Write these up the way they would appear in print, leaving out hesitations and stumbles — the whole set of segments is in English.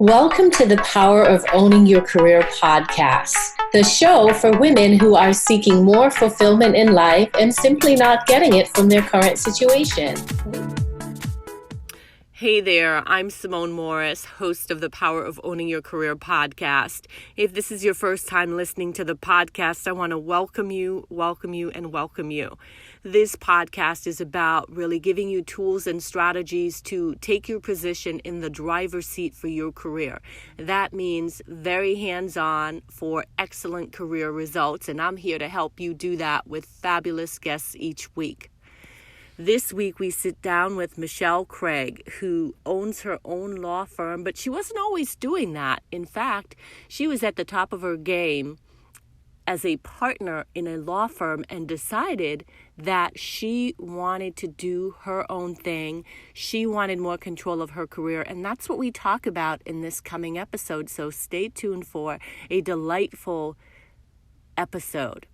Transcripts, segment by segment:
Welcome to the Power of Owning Your Career podcast, the show for women who are seeking more fulfillment in life and simply not getting it from their current situation. Hey there, I'm Simone Morris, host of the Power of Owning Your Career podcast. If this is your first time listening to the podcast, I want to welcome you. This podcast is about really giving you tools and strategies to take your position in the driver's seat for your career. That means very hands-on for excellent career results, and I'm here to help you do that with fabulous guests each week. This week, we sit down with Michelle Craig, who owns her own law firm, but she wasn't always doing that. In fact, she was at the top of her game as a partner in a law firm and decided that she wanted to do her own thing. She wanted more control of her career, and that's what we talk about in this coming episode. So stay tuned for a delightful episode.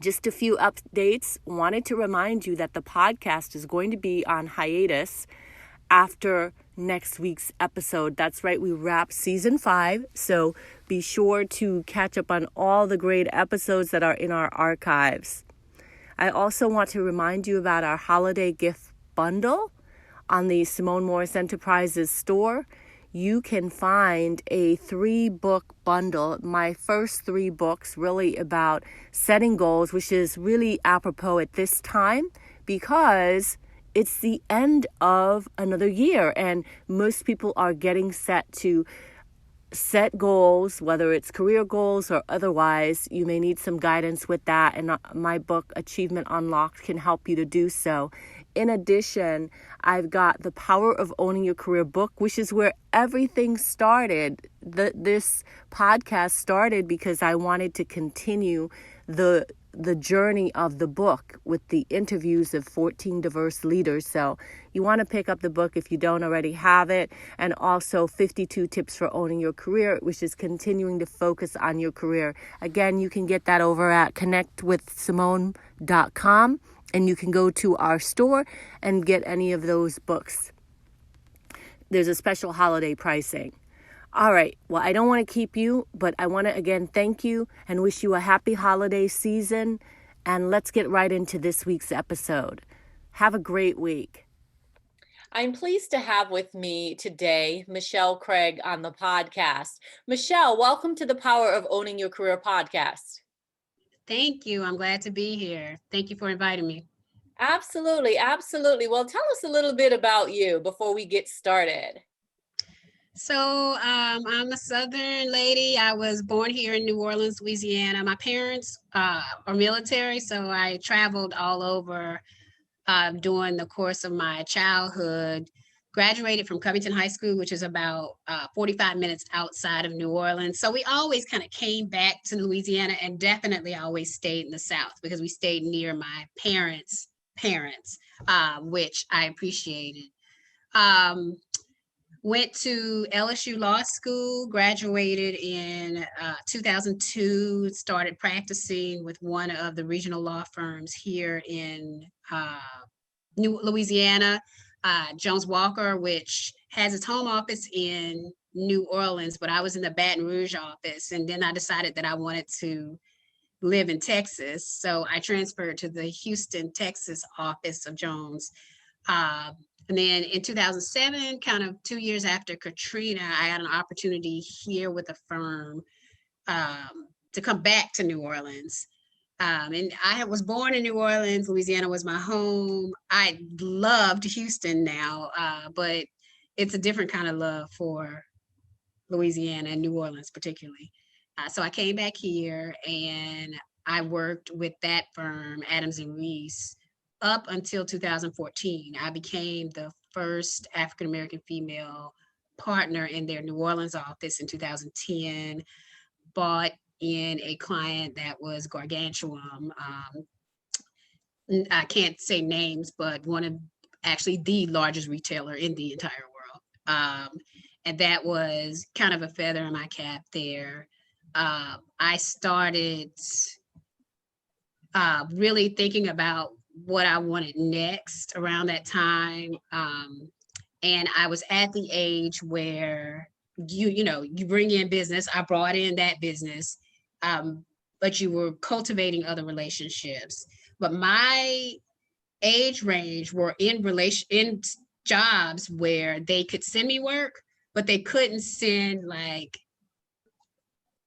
Just a few updates. Wanted to remind you that the podcast is going to be on hiatus after next week's episode. That's right, we wrap season 5, so be sure to catch up on all the great episodes that are in our archives. I also want to remind you about our holiday gift bundle on the Simone Morris Enterprises store. You can find a 3-book bundle. My first 3 books really about setting goals, which is really apropos at this time because it's the end of another year and most people are getting set to set goals, whether it's career goals or otherwise. You may need some guidance with that, and my book, Achievement Unlocked, can help you to do so. In addition, I've got the Power of Owning Your Career book, which is where everything started. This podcast started because I wanted to continue the journey of the book with the interviews of 14 diverse leaders. So you want to pick up the book if you don't already have it. And also 52 Tips for Owning Your Career, which is continuing to focus on your career. Again, you can get that over at connectwithsimone.com. And you can go to our store and get any of those books. There's a special holiday pricing. All right. Well, I don't want to keep you, but I want to again thank you and wish you a happy holiday season. And let's get right into this week's episode. Have a great week. I'm pleased to have with me today Michelle Craig on the podcast. Michelle, welcome to the Power of Owning Your Career podcast. Thank you. I'm glad to be here. Thank you for inviting me. Absolutely. Well, tell us a little bit about you before we get started. So I'm a Southern lady. I was born here in New Orleans, Louisiana. My parents are military, so I traveled all over during the course of my childhood. Graduated from Covington High School, which is about 45 minutes outside of New Orleans. So we always kind of came back to Louisiana and definitely always stayed in the South because we stayed near my parents, which I appreciated. Went to LSU Law School, graduated in 2002, started practicing with one of the regional law firms here in New Louisiana. Jones Walker, which has its home office in New Orleans, but I was in the Baton Rouge office. And then I decided that I wanted to live in Texas. So I transferred to the Houston, Texas office of Jones. And then in 2007, kind of 2 years after Katrina, I had an opportunity here with a firm to come back to New Orleans. And I was born in New Orleans. Louisiana was my home. I loved Houston now, but it's a different kind of love for Louisiana and New Orleans particularly. So I came back here and I worked with that firm, Adams and Reese, up until 2014. I became the first African-American female partner in their New Orleans office in 2010, bought in a client that was gargantuan. I can't say names, but one of actually the largest retailer in the entire world. And that was kind of a feather in my cap there. I started really thinking about what I wanted next around that time. And I was at the age where you bring in business. I brought in that business, but you were cultivating other relationships. But my age range were in jobs where they could send me work, but they couldn't send like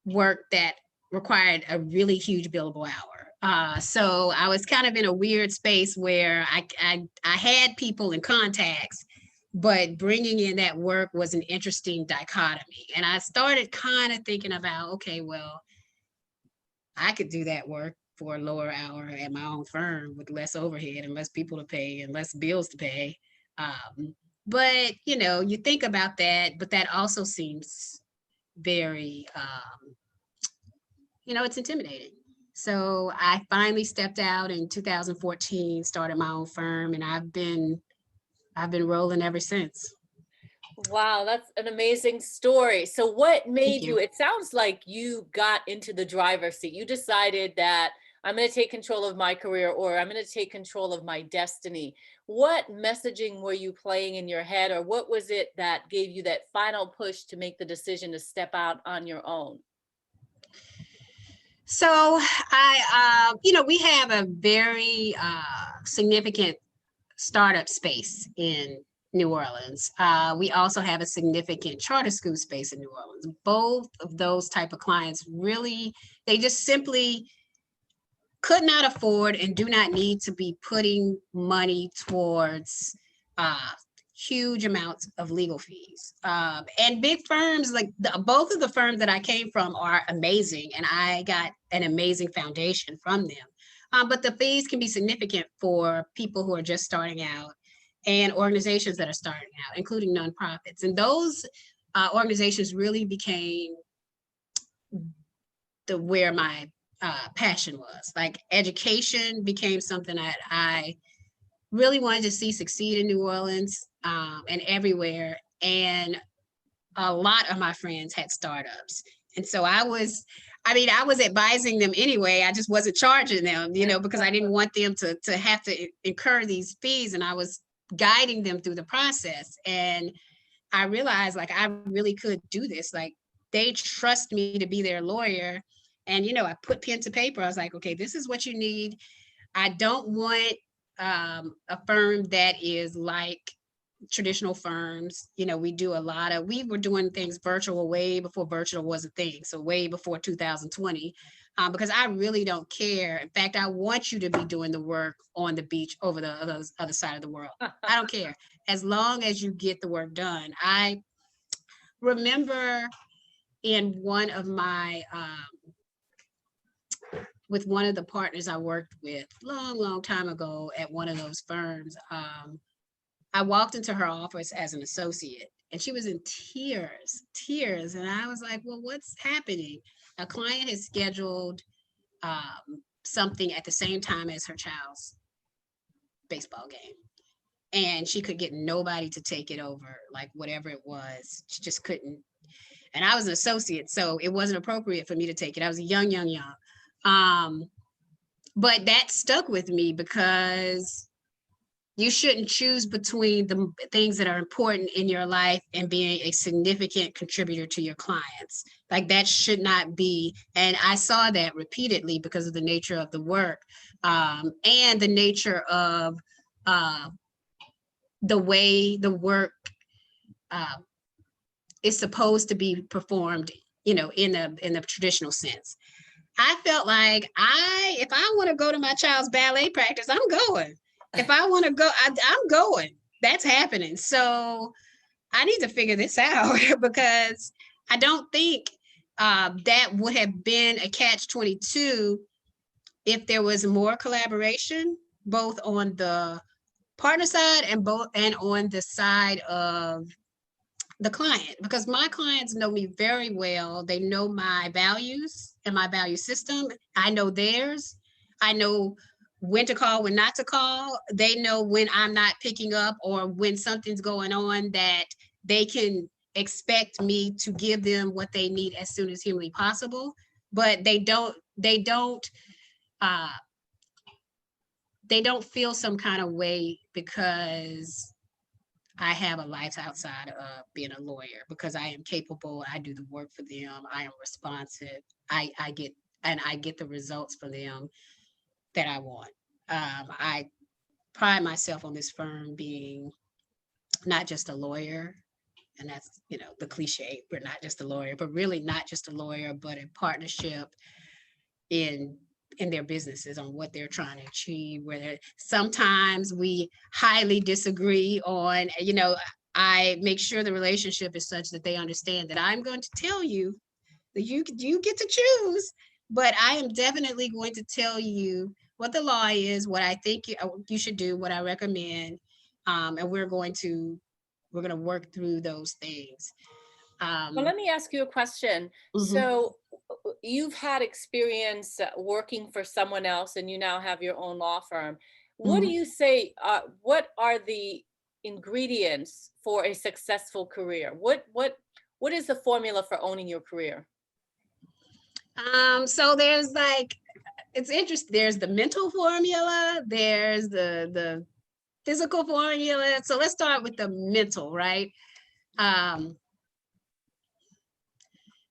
work that required a really huge billable hour. So I was kind of in a weird space where I had people and contacts, but bringing in that work was an interesting dichotomy. And I started kind of thinking about, okay, well, I could do that work for a lower hour at my own firm with less overhead and less people to pay and less bills to pay. But you think about that, but that also seems very, it's intimidating. So I finally stepped out in 2014, started my own firm, and I've been rolling ever since. Wow, that's an amazing story. So what made you. it sounds like you got into the driver's seat. You decided that I'm going to take control of my career, or I'm going to take control of my destiny. What messaging were you playing in your head, or what was it that gave you that final push to make the decision to step out on your own? So we have a very significant startup space in New Orleans. We also have a significant charter school space in New Orleans. Both of those type of clients really, they just simply could not afford and do not need to be putting money towards huge amounts of legal fees. And big firms, like both of the firms that I came from are amazing, and I got an amazing foundation from them. But the fees can be significant for people who are just starting out and organizations that are starting out, including nonprofits. And those organizations really became where my passion was. Like education became something that I really wanted to see succeed in New Orleans and everywhere. And a lot of my friends had startups. And so I was advising them anyway. I just wasn't charging them, because I didn't want them to have to incur these fees. And I was guiding them through the process. And I realized like I really could do this. Like they trust me to be their lawyer. And, I put pen to paper. I was like, okay, this is what you need. I don't want a firm that is like traditional firms. We were doing things virtual way before virtual was a thing. So way before 2020, because I really don't care. In fact, I want you to be doing the work on the beach over the other side of the world. I don't care. As long as you get the work done. I remember in one of my, with one of the partners I worked with long time ago at one of those firms, I walked into her office as an associate and she was in tears. And I was like, well, what's happening? A client has scheduled something at the same time as her child's baseball game. And she could get nobody to take it over, like whatever it was. She just couldn't. And I was an associate, so it wasn't appropriate for me to take it. I was young. But that stuck with me because you shouldn't choose between the things that are important in your life and being a significant contributor to your clients. Like that should not be. And I saw that repeatedly because of the nature of the work and the nature of the way the work is supposed to be performed, in the traditional sense. I felt like if I want to go to my child's ballet practice, I'm going. If I want to go, I'm going. That's happening. So I need to figure this out because I don't think that would have been a catch-22 if there was more collaboration, both on the partner side and on the side of the client, because my clients know me very well. They know my values and my value system. I know theirs. I know when to call, when not to call. They know when I'm not picking up or when something's going on that they can expect me to give them what they need as soon as humanly possible. But they don't feel some kind of way because I have a life outside of being a lawyer because I am capable. I do the work for them. I am responsive. I get and I get the results for them that I want. I pride myself on this firm being not just a lawyer, and that's the cliche. We're not just a lawyer, but really not just a lawyer, but a partnership in their businesses on what they're trying to achieve. Where sometimes we highly disagree on, I make sure the relationship is such that they understand that I'm going to tell you that you get to choose, but I am definitely going to tell you what the law is, what I think you should do, what I recommend, and we're going to work through those things. Well, let me ask you a question. Mhm. So you've had experience working for someone else and you now have your own law firm. What do Mhm. you say, what are the ingredients for a successful career? What is the formula for owning your career? So there's like, it's interesting. There's the mental formula, there's the physical formula. So let's start with the mental, right? Um,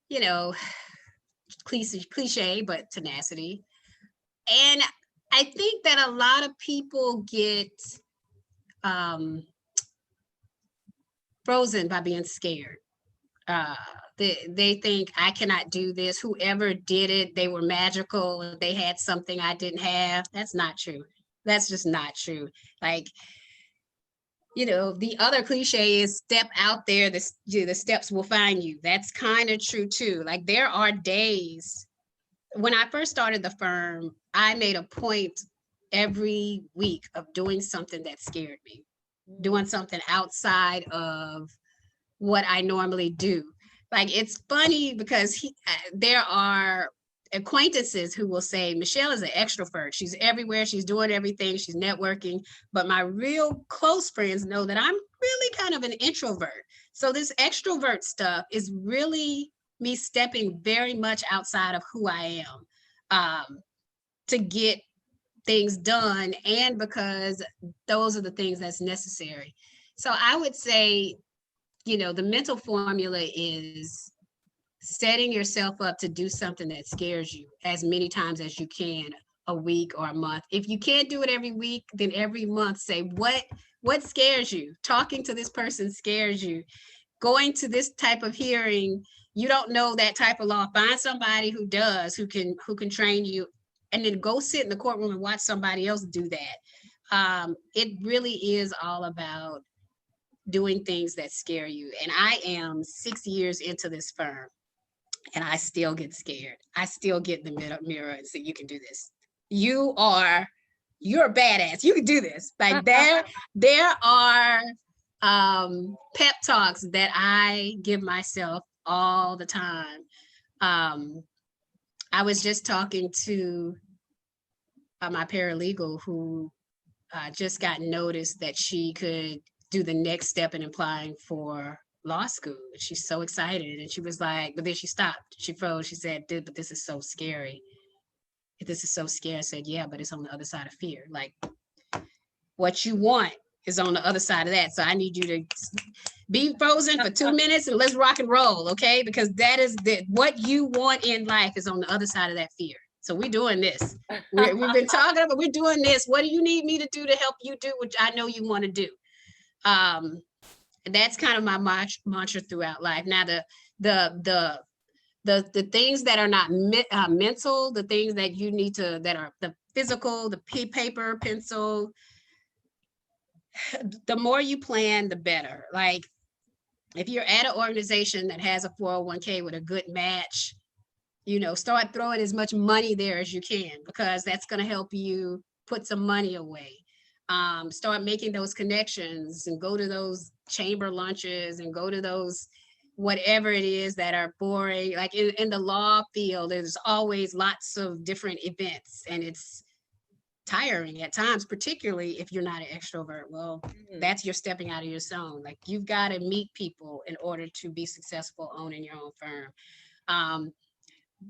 you know, cliche, but tenacity. And I think that a lot of people get frozen by being scared. Uh, they think I cannot do this. Whoever did it, they were magical. They had something I didn't have. That's not true. That's just not true. Like, the other cliche is step out there, the steps will find you. That's kind of true too. Like there are days when I first started the firm, I made a point every week of doing something that scared me, doing something outside of what I normally do. Like it's funny because there are acquaintances who will say Michelle is an extrovert. She's everywhere. She's doing everything. She's networking. But my real close friends know that I'm really kind of an introvert. So this extrovert stuff is really me stepping very much outside of who I am to get things done, and because those are the things that's necessary. So I would say, the mental formula is setting yourself up to do something that scares you as many times as you can a week or a month. If you can't do it every week, then every month say what scares you. Talking to this person scares you. Going to this type of hearing, you don't know that type of law. Find somebody who does, who can train you, and then go sit in the courtroom and watch somebody else do that. It really is all about doing things that scare you. And I am 6 years into this firm and I still get scared. I still get in the mirror and say, you can do this. You're a badass. You can do this. Like there are pep talks that I give myself all the time. I was just talking to my paralegal who just got notice that she could do the next step in applying for law school. She's so excited. And she was like, but then she stopped. She froze. She said, dude, but this is so scary. This is so scary. I said, yeah, but it's on the other side of fear. Like what you want is on the other side of that. So I need you to be frozen for 2 minutes and let's rock and roll, okay? Because that is what you want in life is on the other side of that fear. So we're doing this. We've been talking about, we're doing this. What do you need me to do to help you do what I know you want to do? That's kind of my mantra throughout life. Now, the things that are not mental, the things that you need to, that are the physical, the paper, pencil, the more you plan, the better. Like if you're at an organization that has a 401k with a good match, start throwing as much money there as you can, because that's going to help you put some money away. Start making those connections and go to those chamber lunches and go to those whatever it is that are boring. Like in the law field, there's always lots of different events and it's tiring at times, particularly if you're not an extrovert. Well, that's you're stepping out of your zone. Like you've got to meet people in order to be successful owning your own firm.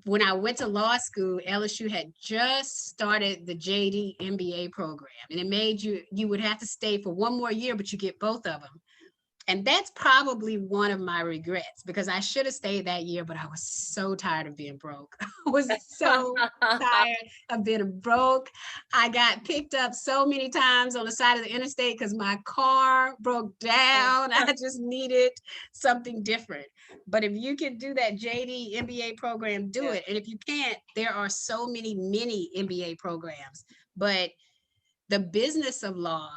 When I went to law school, LSU had just started the JD MBA program, and it made you would have to stay for one more year, but you get both of them. And that's probably one of my regrets, because I should have stayed that year, but I was so tired of being broke. I was so tired of being broke. I got picked up so many times on the side of the interstate because my car broke down. I just needed something different. But if you can do that JD MBA program, do it. And if you can't, there are so many mini MBA programs. But the business of law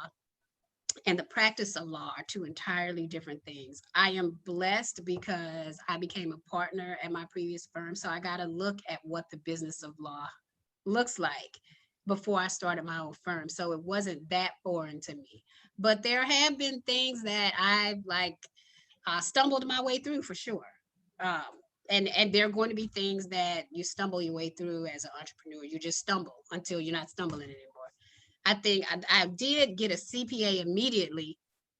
and the practice of law are two entirely different things. I am blessed because I became a partner at my previous firm. So I got to look at what the business of law looks like before I started my own firm. So it wasn't that foreign to me. But there have been things that I stumbled my way through, for sure. Um, and there are going to be things that you stumble your way through as an entrepreneur. You just stumble until you're not stumbling anymore. I think I did get a CPA immediately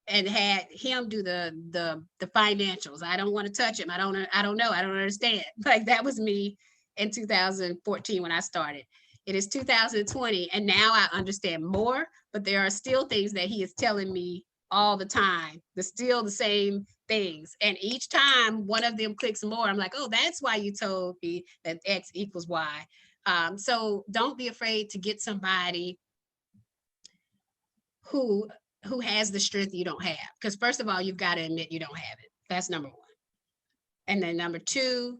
and had him do the financials. I don't want to touch him. I don't know. I don't understand. Like, that was me in 2014 when I started. It is 2020, and now I understand more, but there are still things that he is telling me all the time. There's still the same things. And each time one of them clicks more, I'm like, oh, that's why you told me that X equals Y. So don't be afraid to get somebody who has the strength you don't have. Because first of all, you've got to admit you don't have it. That's number one. And then number two,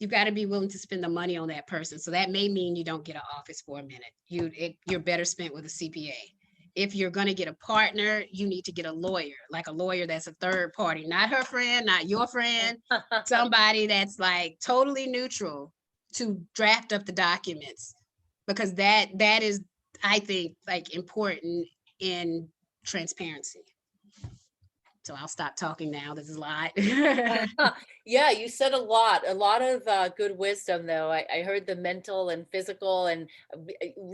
you've got to be willing to spend the money on that person. So that may mean you don't get an office for a minute. You're better spent with a CPA. If you're going to get a partner, you need to get a lawyer, like a lawyer that's a third party, not her friend, not your friend, somebody that's like totally neutral to draft up the documents, because that is, I think, like, important in transparency. So I'll stop talking now. This is a lot. Yeah, you said a lot of good wisdom, though. I heard the mental and physical, and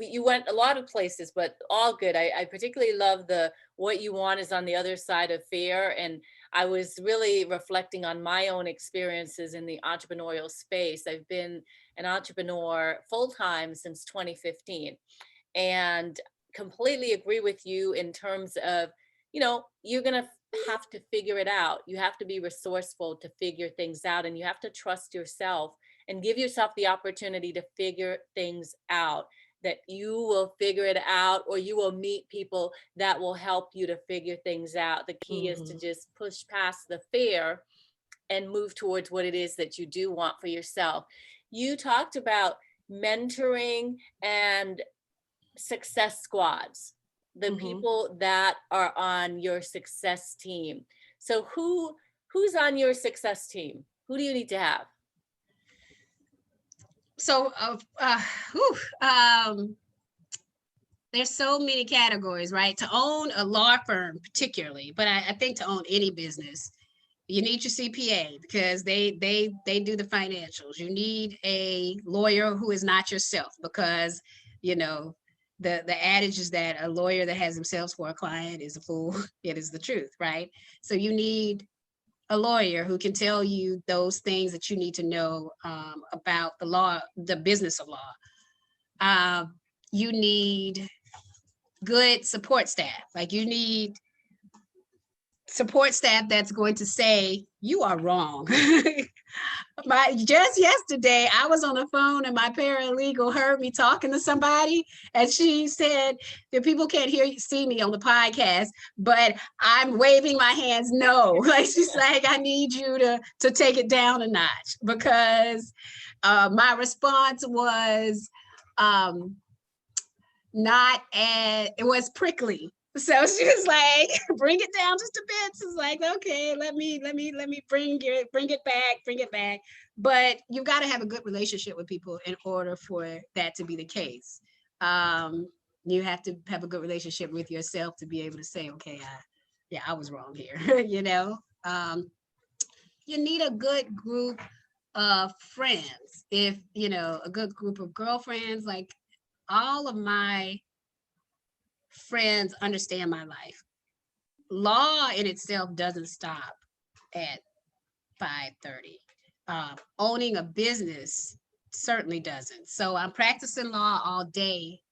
you went a lot of places, but all good. I particularly love what you want is on the other side of fear. And I was really reflecting on my own experiences in the entrepreneurial space. I've been an entrepreneur full-time since 2015. And completely agree with you in terms of, you're going to have to figure it out. You have to be resourceful to figure things out, and you have to trust yourself and give yourself the opportunity to figure things out, that you will figure it out, or you will meet people that will help you to figure things out. The key is to just push past the fear and move towards what it is that you do want for yourself. You talked about mentoring and success squads, the people that are on your success team. So who's on your success team? Who do you need to have? So there's so many categories, right? To own a law firm particularly, but I think to own any business, you need your CPA, because they do the financials. You need a lawyer who is not yourself, because the adage is that a lawyer that has themselves for a client is a fool. It is the truth, right? So you need a lawyer who can tell you those things that you need to know about the law, the business of law. You need good support staff. Like, you need support staff that's going to say, you are wrong. Just yesterday, I was on the phone and my paralegal heard me talking to somebody, and she said that people can't see me on the podcast, but I'm waving my hands no. Like, she's like, I need you to take it down a notch, because my response was it was prickly. So she was like, bring it down just a bit. She's like, okay, let me bring it back. But you've got to have a good relationship with people in order for that to be the case. You have to have a good relationship with yourself to be able to say, okay, I was wrong here. You need a good group of friends. If, a good group of girlfriends, like, all of my friends understand my life. Law in itself doesn't stop at 5:30. Owning a business certainly doesn't. So I'm practicing law all day,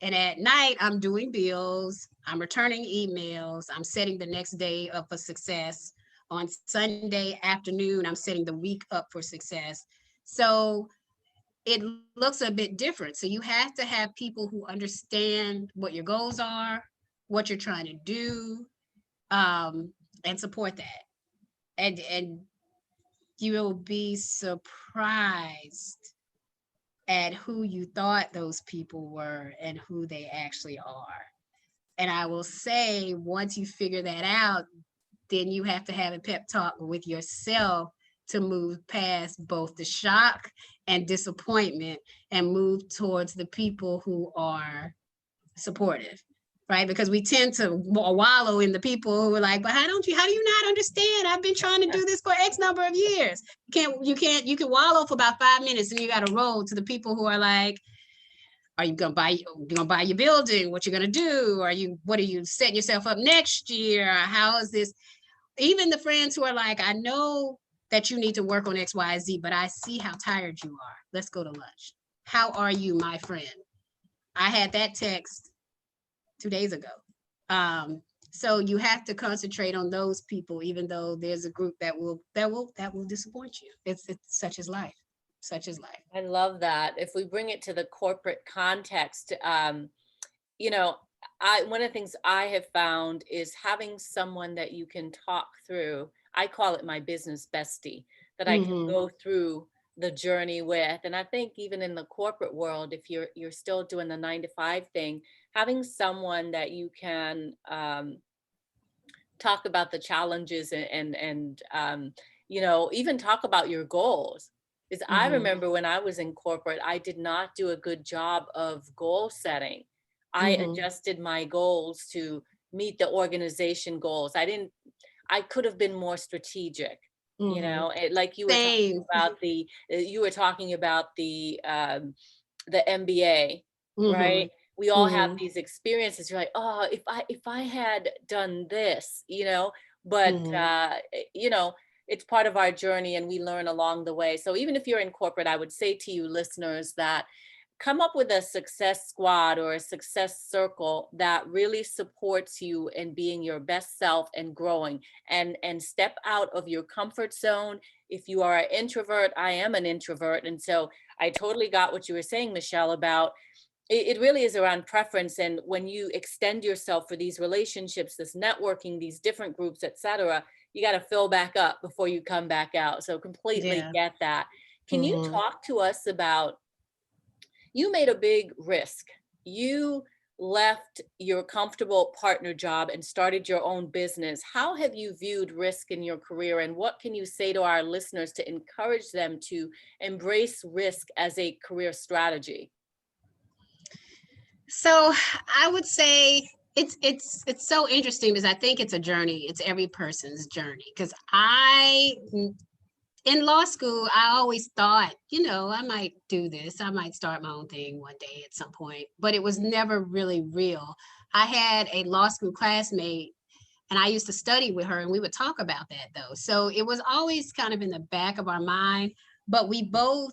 and at night I'm doing bills, I'm returning emails. I'm setting the next day up for success. On Sunday afternoon, I'm setting the week up for success. So it looks a bit different. So you have to have people who understand what your goals are, what you're trying to do, and support that. And you will be surprised at who you thought those people were and who they actually are. And I will say, once you figure that out, then you have to have a pep talk with yourself to move past both the shock and disappointment and move towards the people who are supportive, right? Because we tend to wallow in the people who are like, but how do you not understand? I've been trying to do this for X number of years. You can wallow for about 5 minutes and you got to roll to the people who are like, are you gonna buy your building? What you gonna do? What are you setting yourself up next year? How is this? Even the friends who are like, I know that you need to work on X, Y, Z, but I see how tired you are. Let's go to lunch. How are you, my friend? I had that text 2 days ago. So you have to concentrate on those people, even though there's a group that will disappoint you. It's such as life. Such as life. I love that. If we bring it to the corporate context, you know, one of the things I have found is having someone that you can talk through. I call it my business bestie, that I can go through the journey with. And I think even in the corporate world, if you're still doing the 9 to 5 thing, having someone that you can talk about the challenges and you know, even talk about your goals. Is I remember when I was in corporate, I did not do a good job of goal setting. I adjusted my goals to meet the organization goals. I could have been more strategic, you know, like you were talking about the MBA, right? We all have these experiences. You're like, oh, if I had done this, you know, but you know, it's part of our journey and we learn along the way. So even if you're in corporate, I would say to you listeners that come up with a success squad or a success circle that really supports you in being your best self and growing, and step out of your comfort zone. If you are an introvert, I am an introvert. And so I totally got what you were saying, Michelle, about it really is around preference. And when you extend yourself for these relationships, this networking, these different groups, etc., you got to fill back up before you come back out. So completely get that. Can you talk to us about, you made a big risk. You left your comfortable partner job and started your own business. How have you viewed risk in your career, and what can you say to our listeners to encourage them to embrace risk as a career strategy? So I would say it's so interesting because I think it's a journey. It's every person's journey. Because in law school, I always thought, you know, I might do this. I might start my own thing one day at some point, but it was never really real. I had a law school classmate and I used to study with her and we would talk about that though. So it was always kind of in the back of our mind, but we both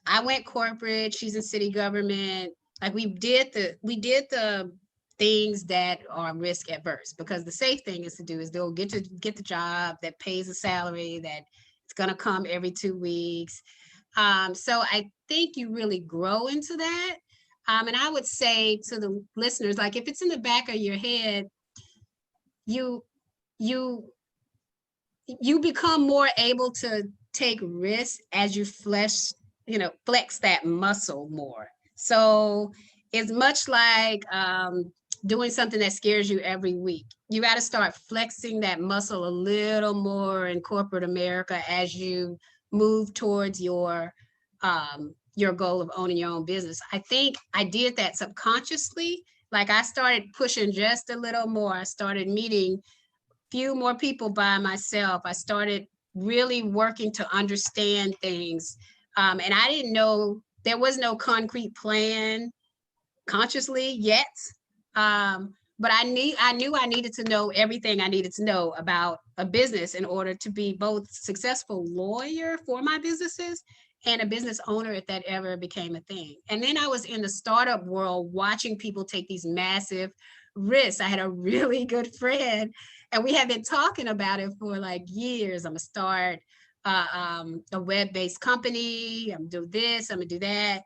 I went corporate, she's in city government. Like we did the things that are risk adverse, because the safe thing is to do is they'll get the job that pays a salary that it's going to come every 2 weeks. So I think you really grow into that. And I would say to the listeners, like if it's in the back of your head, you become more able to take risks as you flex that muscle more. So it's much like doing something that scares you every week. You got to start flexing that muscle a little more in corporate America as you move towards your goal of owning your own business. I think I did that subconsciously. Like I started pushing just a little more. I started meeting few more people by myself. I started really working to understand things. And I didn't know, there was no concrete plan consciously yet. But I knew I needed to know everything I needed to know about a business in order to be both successful lawyer for my businesses and a business owner if that ever became a thing. And then I was in the startup world watching people take these massive risks. I had a really good friend, and we had been talking about it for like years. I'm gonna start a web-based company. I'm gonna do this. I'm gonna do that.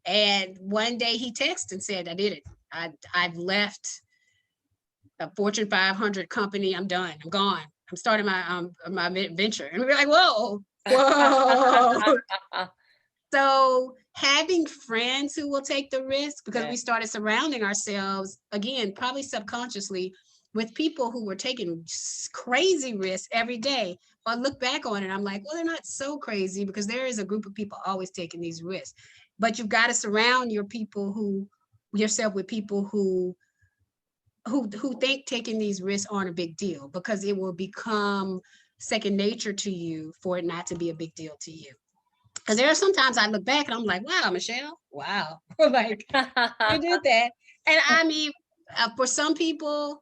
And one day he texted and said, "I did it. I've left a Fortune 500 company. I'm done. I'm gone. I'm starting my venture." And we were like, "Whoa, whoa!" So having friends who will take the risk, because we started surrounding ourselves, again, probably subconsciously, with people who were taking crazy risks every day. I look back on it, I'm like, well, they're not so crazy, because there is a group of people always taking these risks. But you've got to surround yourself with people who think taking these risks aren't a big deal, because it will become second nature to you for it not to be a big deal to you. Because there are sometimes I look back and I'm like, wow, Michelle, wow. Like, you did that. And I mean, for some people,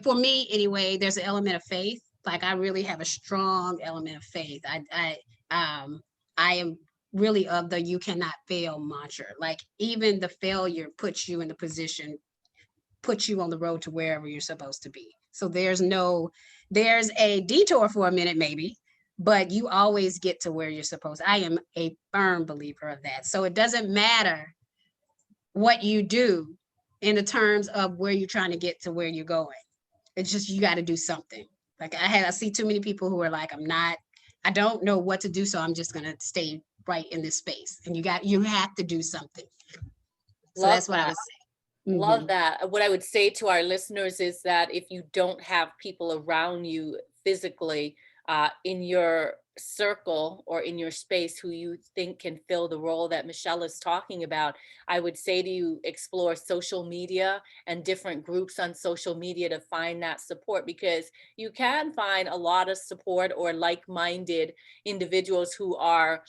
for me anyway, there's an element of faith. Like, I really have a strong element of faith. I am really of the "you cannot fail" mantra. Like, even the failure puts you in the position, puts you on the road to wherever you're supposed to be. So there's a detour for a minute, maybe, but you always get to where you're supposed. I am a firm believer of that. So it doesn't matter what you do in the terms of where you're trying to get to where you're going. It's just, you got to do something. Like, I see too many people who are like, I don't know what to do, so I'm just going to stay right in this space. And you have to do something. So that's what I would say. Love that. What I would say to our listeners is that if you don't have people around you physically in your circle or in your space who you think can fill the role that Michelle is talking about, I would say to you, explore social media and different groups on social media to find that support, because you can find a lot of support or like-minded individuals who are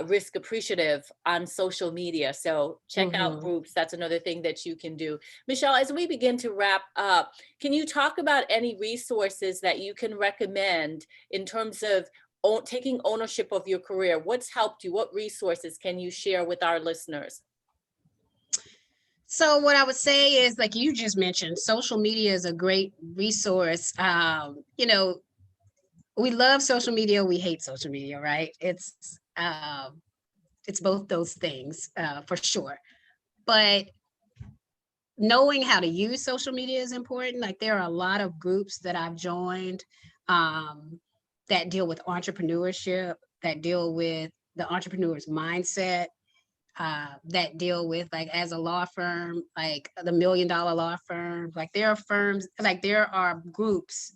risk appreciative on social media. So check out groups. That's another thing that you can do. Michelle, as we begin to wrap up, can you talk about any resources that you can recommend in terms of taking ownership of your career? What's helped you? What resources can you share with our listeners? So what I would say is, like you just mentioned, social media is a great resource. We love social media. We hate social media, right? It's both those things, for sure. But knowing how to use social media is important. Like, there are a lot of groups that I've joined that deal with entrepreneurship, that deal with the entrepreneur's mindset, that deal with, like, as a law firm, like the $1 Million Law Firm. Like, there are firms, like there are groups,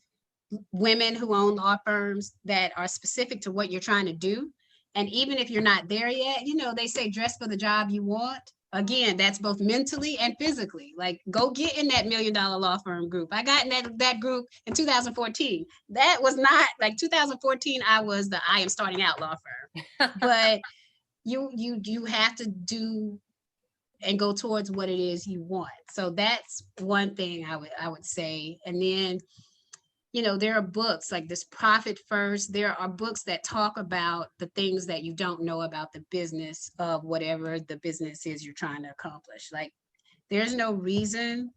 women who own law firms, that are specific to what you're trying to do. And even if you're not there yet, they say dress for the job you want. Again, that's both mentally and physically. Like, go get in that $1 Million Law Firm group. I got in that group in 2014. That was not like 2014. I was the I am starting out law firm. But you have to do and go towards what it is you want. So that's one thing I would say. And then, there are books like this Profit First. There are books that talk about the things that you don't know about the business of whatever the business is you're trying to accomplish. Like, there's no reason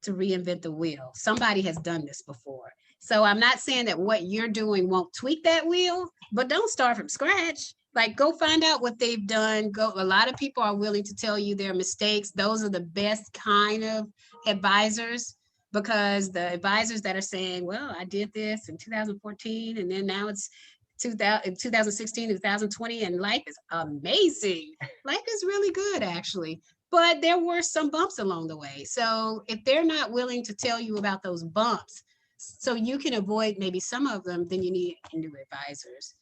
to reinvent the wheel. Somebody has done this before. So I'm not saying that what you're doing won't tweak that wheel, but don't start from scratch. Like, go find out what they've done. A lot of people are willing to tell you their mistakes. Those are the best kind of advisors, because the advisors that are saying, well, I did this in 2014, and then now it's 2016, 2020, and life is amazing. Life is really good, actually. But there were some bumps along the way. So if they're not willing to tell you about those bumps, so you can avoid maybe some of them, then you need new advisors.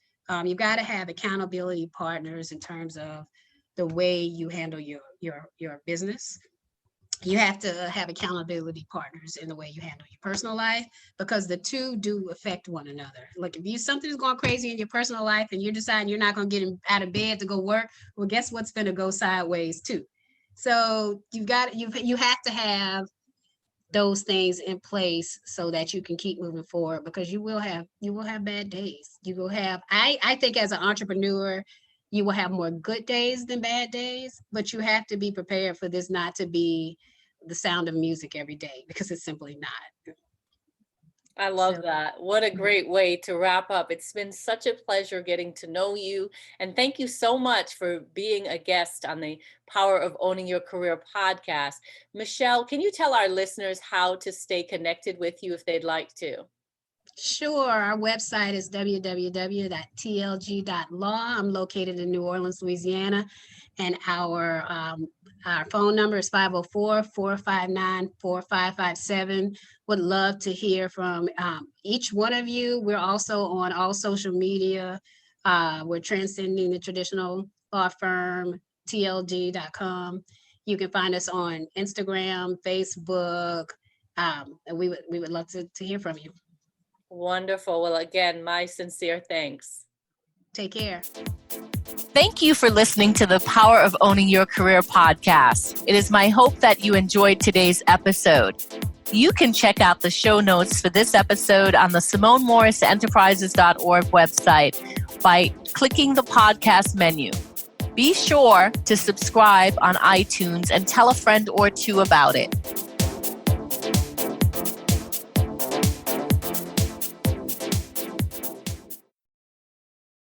You've got to have accountability partners in terms of the way you handle your business. You have to have accountability partners in the way you handle your personal life, because the two do affect one another. Like, if something's going crazy in your personal life and you're deciding you're not going to get out of bed to go work, well, guess what's going to go sideways too? So you have to have those things in place so that you can keep moving forward, because you will have bad days. You will have, I think as an entrepreneur, You will have more good days than bad days, but you have to be prepared for this not to be the sound of music every day, because it's simply not. I love that. What a great way to wrap up. It's been such a pleasure getting to know you. And thank you so much for being a guest on the Power of Owning Your Career podcast. Michelle, can you tell our listeners how to stay connected with you if they'd like to? Sure. Our website is www.tlg.law. I'm located in New Orleans, Louisiana, and our phone number is 504-459-4557. Would love to hear from each one of you. We're also on all social media. We're Transcending the Traditional Law Firm, tlg.com. You can find us on Instagram, Facebook, and we would love to hear from you. Wonderful. Well, again, my sincere thanks. Take care. Thank you for listening to the Power of Owning Your Career podcast. It is my hope that you enjoyed today's episode. You can check out the show notes for this episode on the SimoneMorrisEnterprises.org website by clicking the podcast menu. Be sure to subscribe on iTunes and tell a friend or two about it.